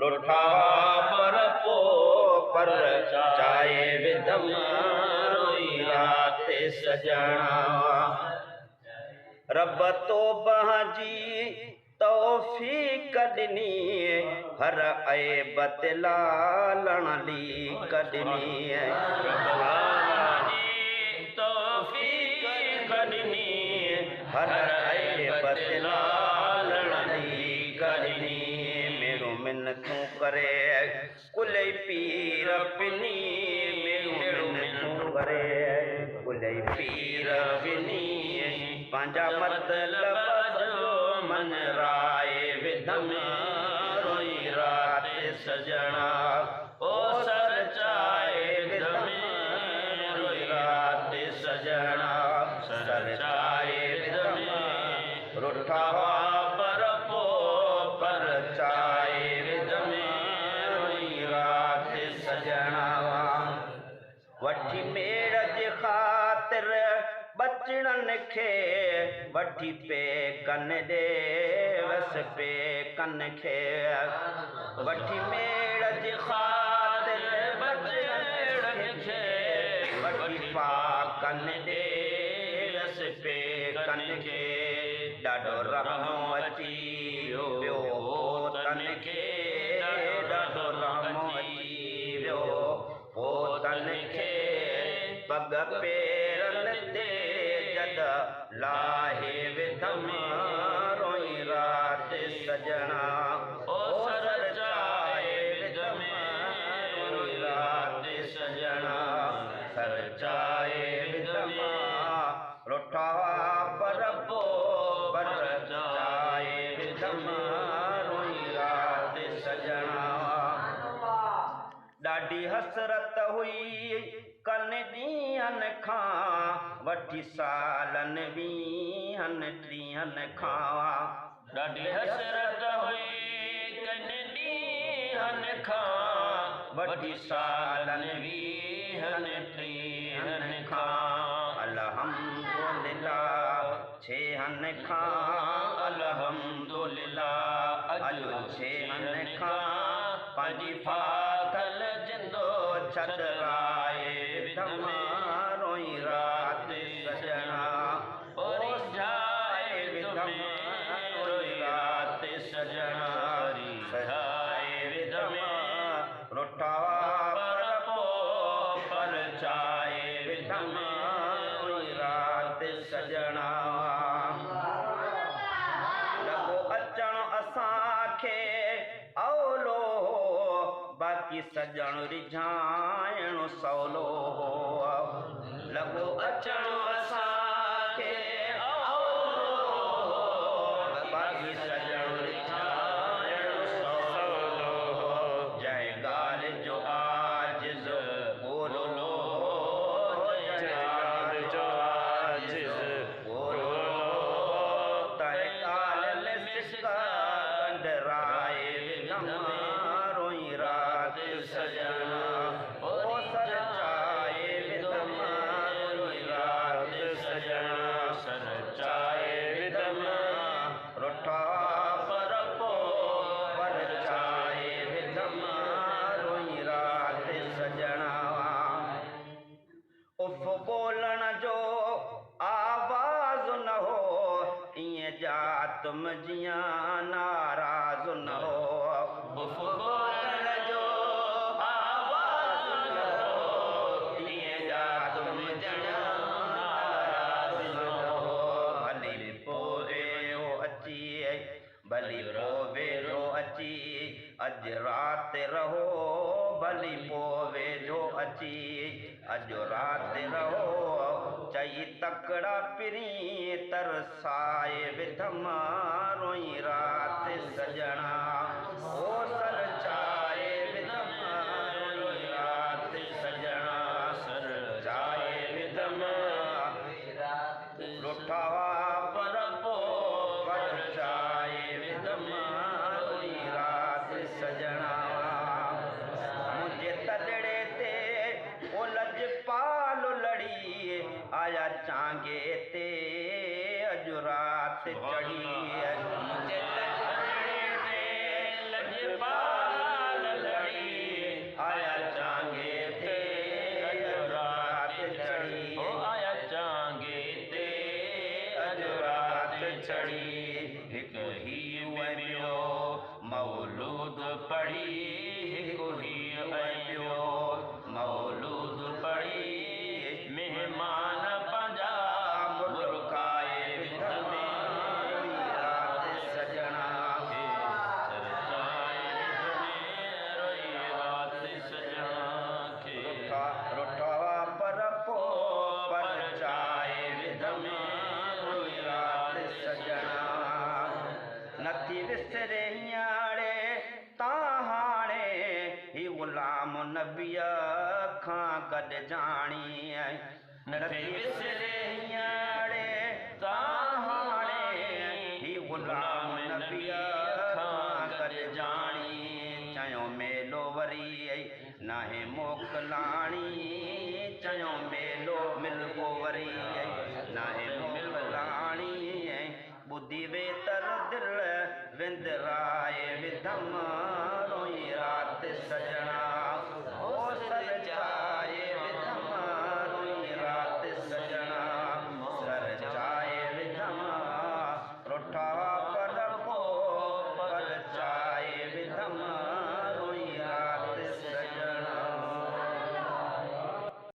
रुठा पर पो पर चाहे विधम रोई रात सजणा रब तो बहाजी तौफीक ॾिनी हर ऐब ते लालण लीक ॾिनी तौफीक ॾिनी हर ऐब ते लालण लीक ॾिनी मेरो मिन्नतूं करे कुले पीर पिनी मेरो मिन्नतूं करे कुले पीर पिनी पंहिंजा मतलब जो मन राय विधम रोई रात सजणा ओ सर चाहे विधम रोई रात सजणा सर चाहे विधम रुठा पर पो पर चाहे विधम रोई रात सजणा वठी मेड़ जे ख़ातिर बचड़न खे वठी पे कन दे वस पे कन खे वठी मेड़ जे ख़ातिर बचड़न खे वठी पा कन दे वस पे कन खे ॾाढो रहमो अची वियो पोतन खे ॾाढो रहमो अची वियो पोतन खे पग पेरन ते लाहे विधम रोई रात सजणा ओ सर चाहे विधम रोई रात सजणा सर चाहे विधम रुठा पर पो पर चाहे विधम रोई रात सजणा ॾाढी हसरत हुई कन ॾींहंनि खां वठी सालन वीहनि टीहनि खां ॾाढी हसरत हुई कन ॾींहंनि खां वठी सालन वीहनि टीहनि खां अल्हम्दुलिल्लाह छहनि खां अल्हम्दुलिल्लाह अॼु छहनि खां पंहिंजी फाथल जिंदो छॾराए विधम रोई रात सजणा ओ जाए विधम रोई रात सजणा सजाए विधम रुठा पर पो पर चाहे विधम रोई रात सजणा लॻो अचण असांखे औलो बाक़ी सजण रिझाइण सवलो लॻो अचण असांखे बाक़ी सजण रिझाइण सवलो जंहिं ॻाल्हि जो आजिज़ बोलो जंहिं ॻाल्हि जो आजिज़ बोलो तंहिं ॻाल्हि सिक कंडराए विधम रोई रात सजणा ओ सर चाहे विधम रोई रात सजणा सर चाहे विधम रुठा पर पो पर चाहे विधम रोई रात सजणा उफ बोलण जो आवाज़ न हो ईअं जा तुम जियां नाराज़ न हो उफ बोलण जो आवाज़ न हो ईअं जा तुम जियां नाराज़ न हो भली पोइ अची भली पोइ अची अॼु राति रहो भली पोइ अची अॼु राति रहो चई तकड़ा पिरी तरसाए विधम रोई रात सजणा ओ सर चाहे विधम रोई रात सजणा सर चाहे विधम रुठा पर पो पर चाहे विधम रोई रात सजणा मुंहिंजे तलड़े ते उलझ पाल लड़ी आया चांगे ते अॼु रात चढ़ी मुंहिंजे तलड़े ते हिक ही ॿियो मौलूद पढ़ी हिक ही ॿियो मौलूद पढ़ी मेहमान पंहिंजा मुर्काए विध में रात सजना खे चर्चाए विध में रोई रात सजना खे रुठा पर पोइ परचाए विध में रोई रात सजना नथी विसरे हींअरे तां हाणे ही ग़ुलाम नबीअ खां गॾु जाणी नथी विसरे हींअरे तां हाणे ही ग़ुलाम नबीअ खां गॾु जाणी चयो मेलो वरी नाहे मोकिलाणी चयो मेलो मिलबो वरी नाहे मोकिलाणी ॿुधी वे तर दिल विंदराए विधम